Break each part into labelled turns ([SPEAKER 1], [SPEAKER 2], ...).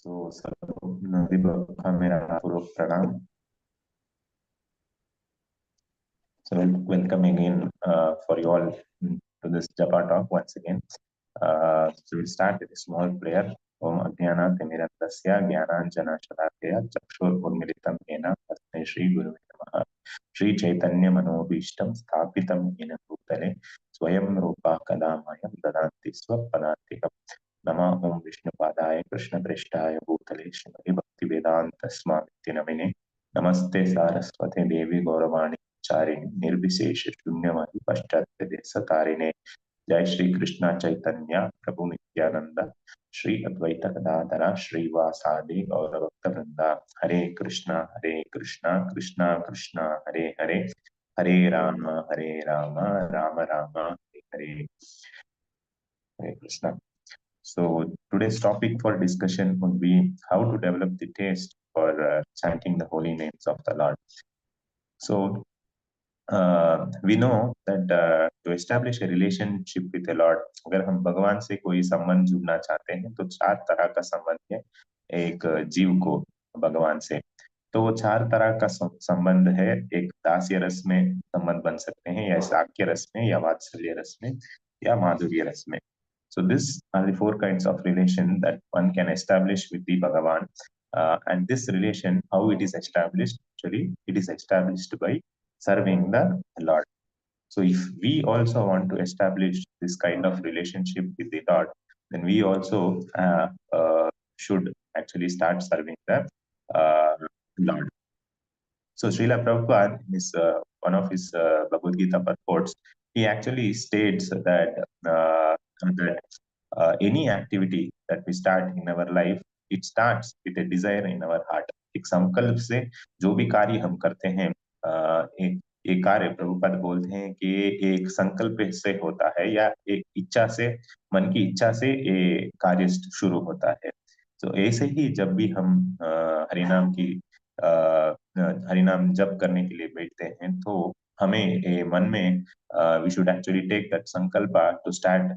[SPEAKER 1] So, Nadi Kamera Pranam. So, welcome again for you all to this Japa talk once again. So, we'll start with a small prayer. Om Adhyana Timirantasya Jnananjana Shalakaya Chakshur Urmilitam Yena Tasmai Shri Guru Namaha Shri Chaitanya Manobishtam Sthapitam Yena Bhutale Swayam Rupa Kadamayam Dadanti Swapadantikam Nama Om Vishnu Padaya Krishna Prishtaya Bhutale Shrimati Bhakti Vedanta Swami Namine Namaste Saraswate Devi Gauravani चारिणी निर्विशेष शून्यवादी पश्चात्य सतारिणे जय श्री कृष्ण चैतन्य प्रभु नित्यानंद श्री अद्वैत गदाधर श्रीवासादि गौर भक्त वृंदा हरे Krishna Krishna Krishna Hare Hare Hare Ram Ram Ram Hare Hare Krishna. So today's topic for discussion would be how to develop the taste for chanting the holy names of the Lord. So we know that to establish a relationship with the Lord, अगर हम भगवान से कोई संबंध जुड़ना चाहते हैं तो चार तरह का संबंध है एक जीव को भगवान से. तो वो चार तरह का संबंध है. एक दास्य रस में संबंध बन सकते हैं या साक्य रस में या वात्सल्य रस में या माधुर्य रस में. So this are the four kinds of relation that one can establish with the Bhagavan. And this relation, how it is established? Actually, it is established by serving the Lord. So if we also want to establish this kind of relationship with the Lord, then we also should actually start serving the Lord. So Srila Prabhupada, in his, one of his Bhagavad Gita purports, he actually states that any activity that we start in our life, it starts with a desire in our heart. एक संकल्प से जो भी कार्य हम करते हैं, एक कार्य प्रभुपाद बोलते हैं कि एक संकल्प से होता है या एक इच्छा से, मन की इच्छा से ये कार्य शुरू होता है. तो ऐसे ही जब भी हम हरिनाम की हरिनाम जप करने के लिए बैठते हैं तो हमें मन में we should actually take that sankalpa to start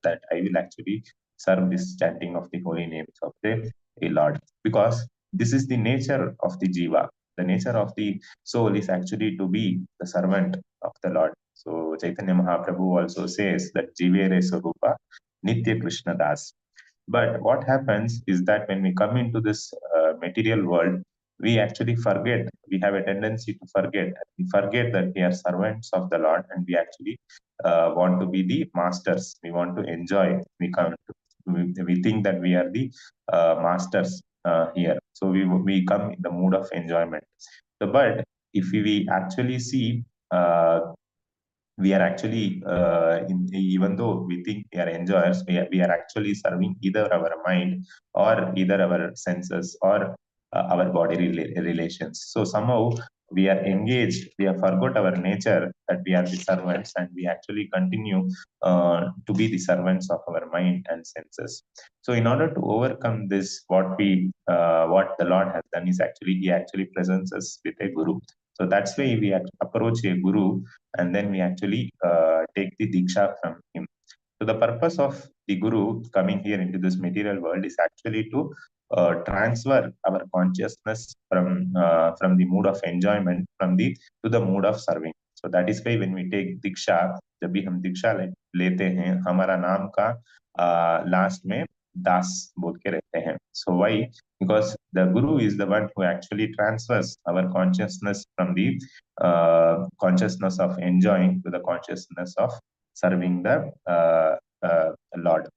[SPEAKER 1] that I will actually serve this chanting of the holy names of the Lord, because this is the nature of the jiva. The nature of the soul is actually to be the servant of the Lord. So Chaitanya Mahaprabhu also says that jivere sarupa nitya Krishna das. But what happens is that when we come into this material world, we actually forget, we have a tendency to forget. We forget that we are servants of the Lord and we actually want to be the masters. We want to enjoy. We think that we are the masters here. So we come in the mood of enjoyment. So, but if we actually see, we are actually, even though we think we are enjoyers, we are actually serving either our mind or either our senses or our body relations. So somehow we are engaged, we have forgot our nature that we are the servants and we actually continue to be the servants of our mind and senses. So in order to overcome this, what the Lord has done is actually, he actually presents us with a guru. So that's why we approach a guru and then we actually take the diksha from him. So the purpose of the guru coming here into this material world is actually to transfer our consciousness from the mood of enjoyment to the mood of serving. So that is why when we take diksha, जब भी हम दीक्षा लेते हैं, हमारा नाम का last में दास बोल के रहते हैं. So why? Because the guru is the one who actually transfers our consciousness from the consciousness of enjoying to the consciousness of serving the Lord.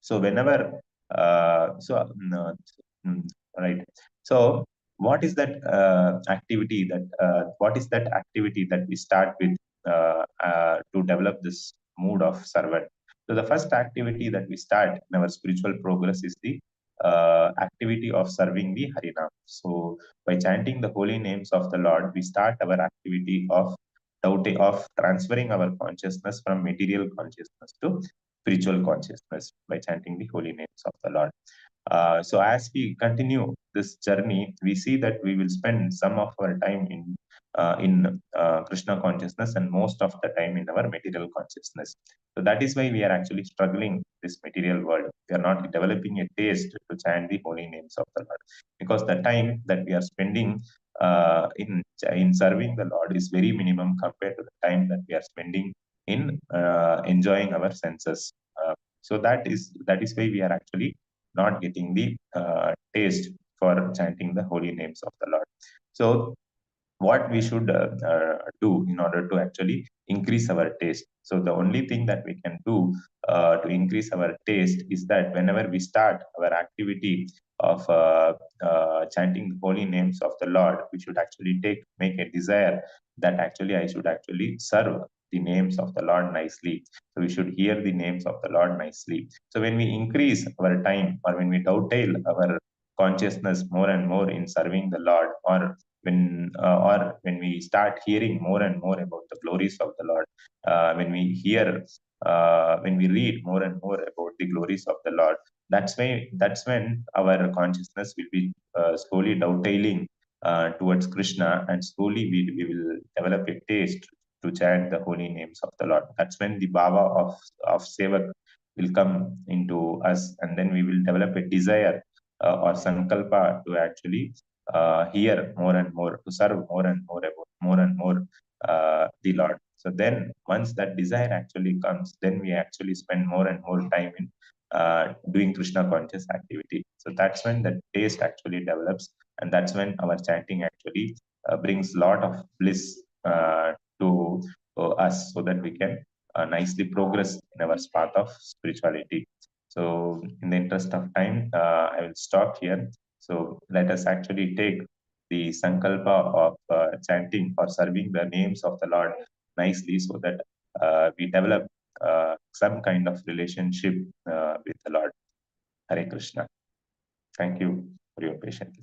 [SPEAKER 1] So whenever, right. So what is that activity that we start with to develop this mood of servant? So the first activity that we start in our spiritual progress is the activity of serving the Harinam. So by chanting the holy names of the Lord, we start our activity of transferring our consciousness from material consciousness to spiritual consciousness by chanting the holy names of the Lord. So as we continue this journey, we see that we will spend some of our time in in Krishna consciousness and most of the time in our material consciousness. So that is why we are actually struggling in this material world. We are not developing a taste to chant the holy names of the Lord, because the time that we are spending in serving the Lord is very minimum compared to the time that we are spending in enjoying our senses. So that is why we are actually not getting the taste for chanting the holy names of the Lord. So what we should do in order to actually increase our taste. So the only thing that we can do to increase our taste is that whenever we start our activity of chanting the holy names of the Lord, we should actually make a desire that actually I should actually serve the names of the Lord nicely. So we should hear the names of the Lord nicely. So when we increase our time, or when we dovetail our consciousness more and more in serving the Lord, or when we start hearing more and more about the glories of the Lord, when we read more and more about the glories of the Lord, that's when our consciousness will be slowly dovetailing towards Krishna, and slowly we will develop a taste to chant the holy names of the Lord. That's when the bhava of sevak will come into us, and then we will develop a desire or sankalpa to actually hear more and more, to serve more and more about more and more the Lord. So then, once that desire actually comes, then we actually spend more and more time in doing Krishna conscious activity. So that's when the taste actually develops, and that's when our chanting actually brings lot of bliss to us, so that we can nicely progress in our path of spirituality. So, in the interest of time, I will stop here. So let us actually take the sankalpa of chanting or serving the names of the Lord nicely, so that we develop some kind of relationship with the Lord. Hare Krishna. Thank you for your patience.